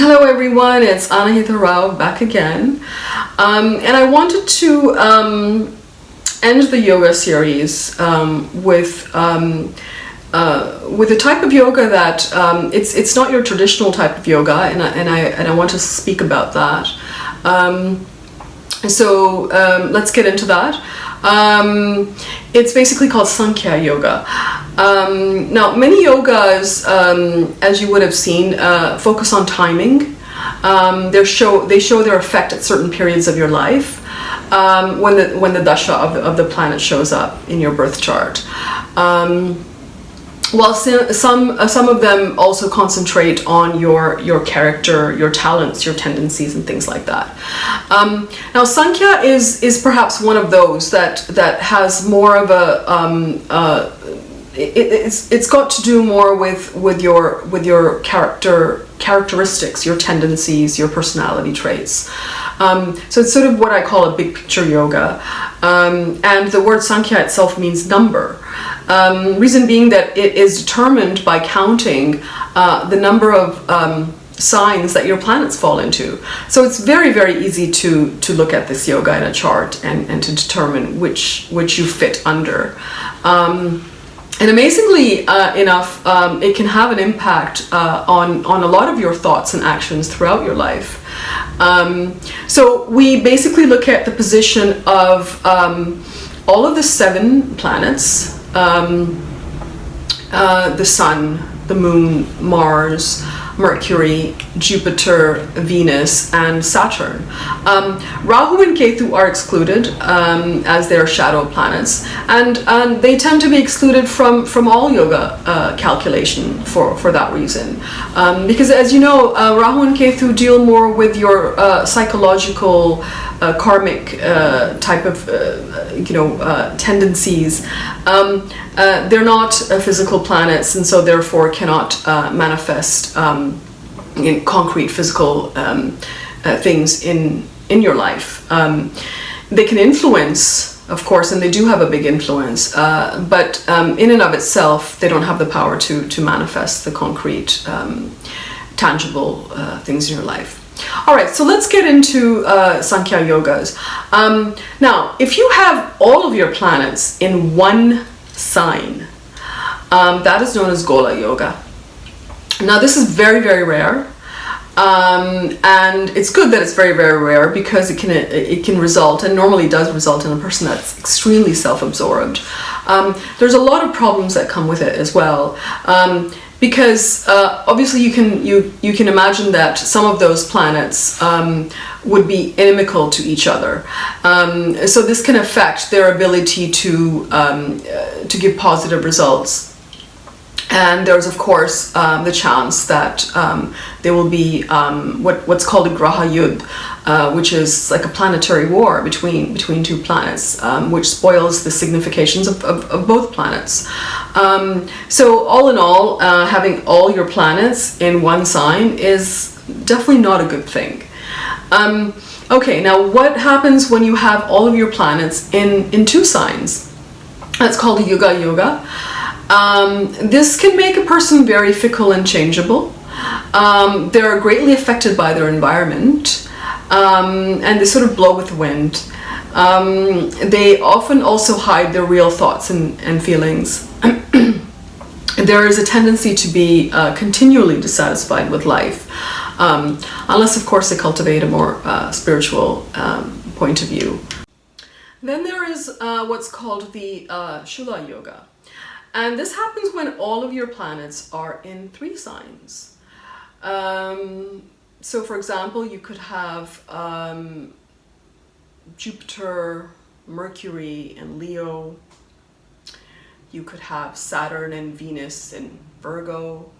Hello everyone, it's Anahita Rao back again. And I wanted to end the yoga series with a type of yoga that it's not your traditional type of yoga, and I want to speak about that. So let's get into that. It's basically called Sankhya Yoga. Now, many yogas, as you would have seen, focus on timing. They show their effect at certain periods of your life, when the dasha of the planet shows up in your birth chart. While some of them also concentrate on your character, your talents, your tendencies, and things like that. Now, Sankhya is perhaps one of those that has more of a it's got to do more with your characteristics, your tendencies, your personality traits. So it's sort of what I call a big picture yoga, and the word Sankhya itself means number. Reason being that it is determined by counting the number of signs that your planets fall into. So it's very, very easy to look at this yoga in a chart and to determine which you fit under. And amazingly enough, it can have an impact on a lot of your thoughts and actions throughout your life. So we basically look at the position of all of the 7 planets, the Sun, the Moon, Mars, Mercury, Jupiter, Venus, and Saturn. Rahu and Ketu are excluded as they are shadow planets, and they tend to be excluded from all yoga calculation for that reason. Because, as you know, Rahu and Ketu deal more with your psychological, karmic type of tendencies. They're not physical planets, and so therefore cannot manifest in concrete physical things in your life. They can influence, of course, and they do have a big influence, but in and of itself, they don't have the power to manifest the concrete, tangible things in your life. All right, so let's get into Sankhya Yogas. Now, if you have all of your planets in one sign, that is known as Gola Yoga. Now, this is very, very rare, and it's good that it's very, very rare, because it can result, and normally does result, in a person that's extremely self-absorbed. There's a lot of problems that come with it as well. Because obviously you can imagine that some of those planets would be inimical to each other, so this can affect their ability to give positive results. And there's, of course, the chance that there will be what's called a graha yudh, which is like a planetary war between 2 planets, which spoils the significations of both planets. So all in all, having all your planets in one sign is definitely not a good thing. Okay, now what happens when you have all of your planets in 2 signs? That's called a Yuga Yoga. This can make a person very fickle and changeable. They're greatly affected by their environment, and they sort of blow with the wind. They often also hide their real thoughts and feelings. There is a tendency to be continually dissatisfied with life, unless, of course, they cultivate a more spiritual point of view. Then there is what's called the Shula Yoga. And this happens when all of your planets are in 3 signs. So, for example, you could have Jupiter, Mercury, and Leo. You could have Saturn and Venus in Virgo.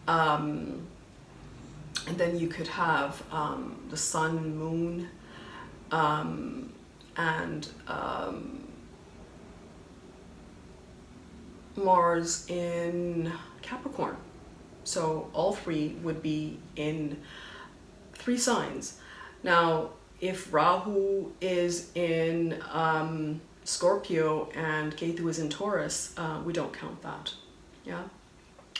And then you could have the Sun, Moon, and Mars in Capricorn. So all 3 would be in 3 signs. Now, if Rahu is in Scorpio and Ketu is in Taurus, we don't count that. Yeah.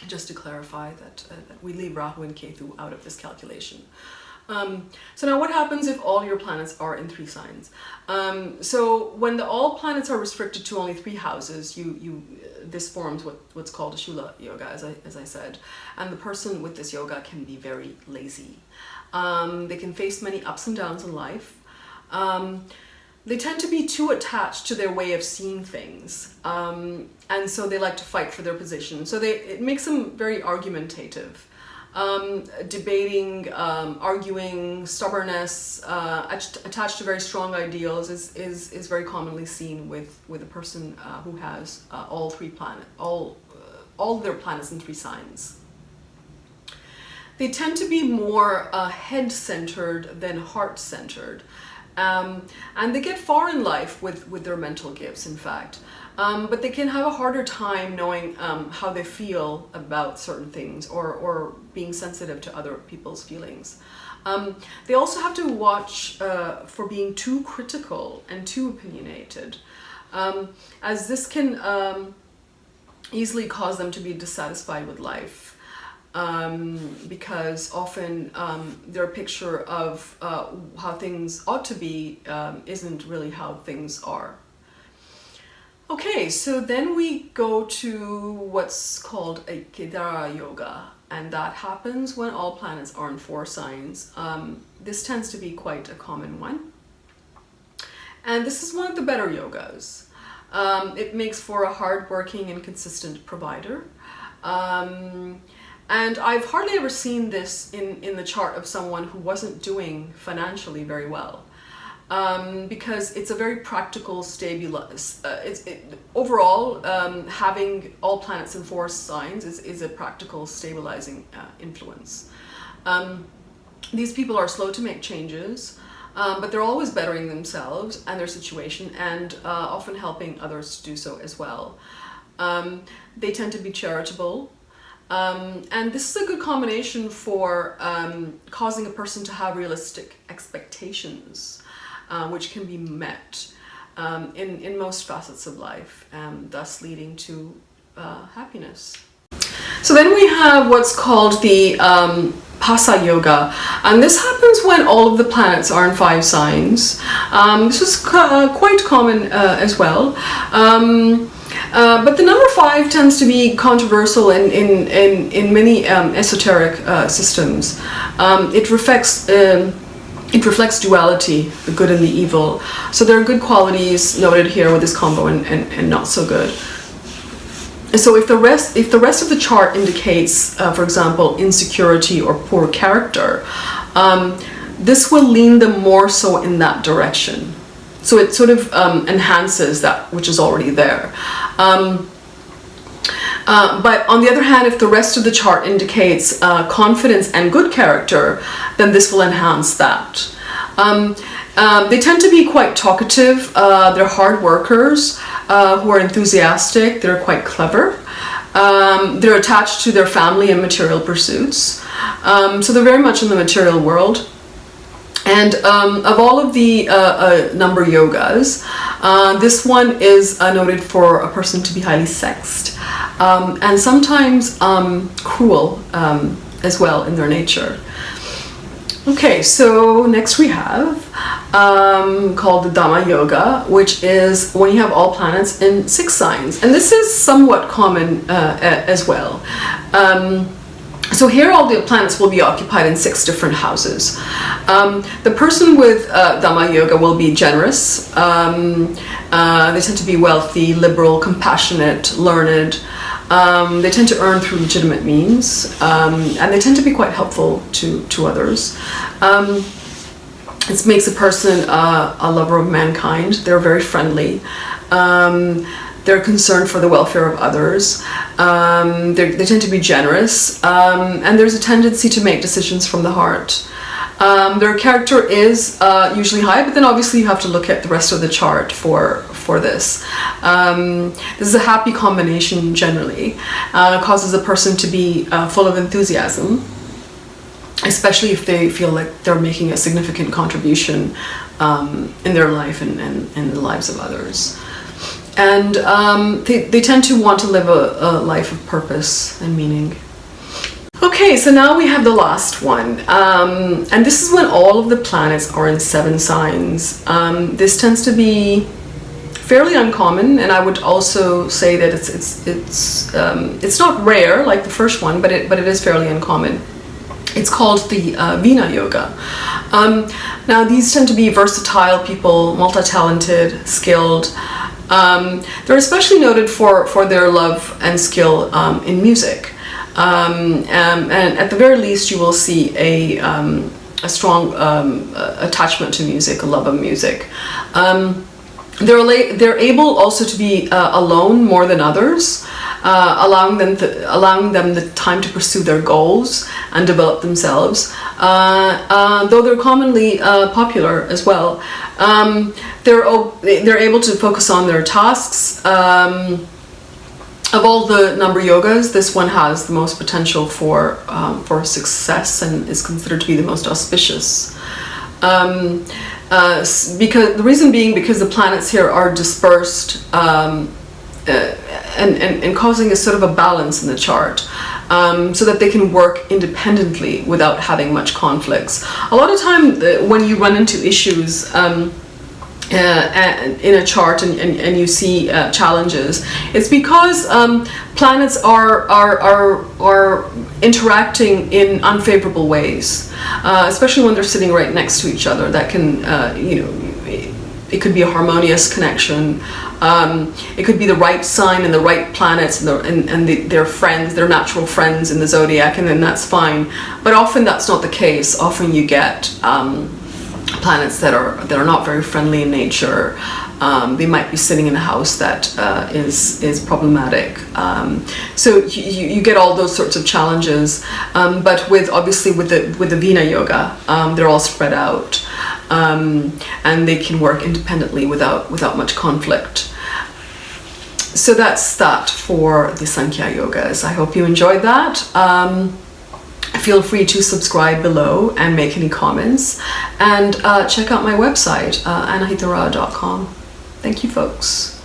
just to clarify that, that we leave Rahu and Ketu out of this calculation. So now what happens if all your planets are in 3 signs? So when all planets are restricted to only 3 houses, this forms what's called a Shula yoga, as I said. And the person with this yoga can be very lazy. They can face many ups and downs in life. They tend to be too attached to their way of seeing things. And so they like to fight for their position. So it makes them very argumentative. Debating, arguing, stubbornness, attached to very strong ideals is very commonly seen with a person who has all their planets in 3 signs. They tend to be more head-centered than heart-centered, and they get far in life with their mental gifts, in fact. But they can have a harder time knowing how they feel about certain things, or being sensitive to other people's feelings. They also have to watch for being too critical and too opinionated, as this can easily cause them to be dissatisfied with life, because often their picture of how things ought to be isn't really how things are. Okay, so then we go to what's called a Kedara yoga, and that happens when all planets are in 4 signs. This tends to be quite a common one. And this is one of the better yogas. It makes for a hard-working and consistent provider. And I've hardly ever seen this in the chart of someone who wasn't doing financially very well. Because it's a very practical, overall, having all planets in 4 signs is a practical, stabilizing influence. These people are slow to make changes, but they're always bettering themselves and their situation, and often helping others to do so as well. They tend to be charitable. And this is a good combination for causing a person to have realistic expectations, which can be met in most facets of life, thus leading to happiness. So then we have what's called the Pasa Yoga, and this happens when all of the planets are in 5 signs. This is quite common as well. But the number 5 tends to be controversial in many esoteric systems. It reflects duality, the good and the evil. So there are good qualities noted here with this combo, and not so good. So if the rest of the chart indicates, for example, insecurity or poor character, this will lean them more so in that direction. So it sort of enhances that which is already there. But on the other hand, if the rest of the chart indicates confidence and good character, then this will enhance that. They tend to be quite talkative. They're hard workers who are enthusiastic. They're quite clever. They're attached to their family and material pursuits. So they're very much in the material world. And of all of the number yogas, this one is noted for a person to be highly sexed, and sometimes cruel as well in their nature. Okay, so next we have called the Dhamma Yoga, which is when you have all planets in 6 signs. And this is somewhat common as well. So here all the planets will be occupied in 6 different houses. The person with Dhamma Yoga will be generous. They tend to be wealthy, liberal, compassionate, learned. They tend to earn through legitimate means, and they tend to be quite helpful to others. This makes a person a lover of mankind. They're very friendly. They're concerned for the welfare of others. They tend to be generous, and there's a tendency to make decisions from the heart. Their character is usually high, but then obviously you have to look at the rest of the chart for this. This is a happy combination generally. It causes a person to be full of enthusiasm, especially if they feel like they're making a significant contribution in their life and in the lives of others. and they tend to want to live a life of purpose and meaning. Okay, so now we have the last one, and this is when all of the planets are in 7 signs. This tends to be fairly uncommon, and I would also say that it's not rare like the first one, but it is fairly uncommon. It's called the Vina Yoga. Now these tend to be versatile people, multi-talented, skilled. They're especially noted for their love and skill in music. And at the very least, you will see a strong attachment to music, a love of music. They're able also to be alone more than others, allowing them the time to pursue their goals and develop themselves. Though they're commonly popular as well, they're able to focus on their tasks. Of all the number yogas, this one has the most potential for success and is considered to be the most auspicious. Because the reason being because the planets here are dispersed and causing a sort of a balance in the chart, so that they can work independently without having much conflicts. A lot of time when you run into issues in a chart and you see challenges, it's because planets are interacting in unfavorable ways, especially when they're sitting right next to each other. That can it could be a harmonious connection. It could be the right sign and the right planets and their friends, their natural friends in the zodiac, and then that's fine. But often that's not the case. Often you get planets that are not very friendly in nature. They might be sitting in a house that is problematic. So you get all those sorts of challenges. But with the Vina Yoga, they're all spread out, and they can work independently without much conflict. So that's that for the Sankhya Yogas. I hope you enjoyed that. Feel free to subscribe below and make any comments, and check out my website, anahitara.com. Thank you, folks.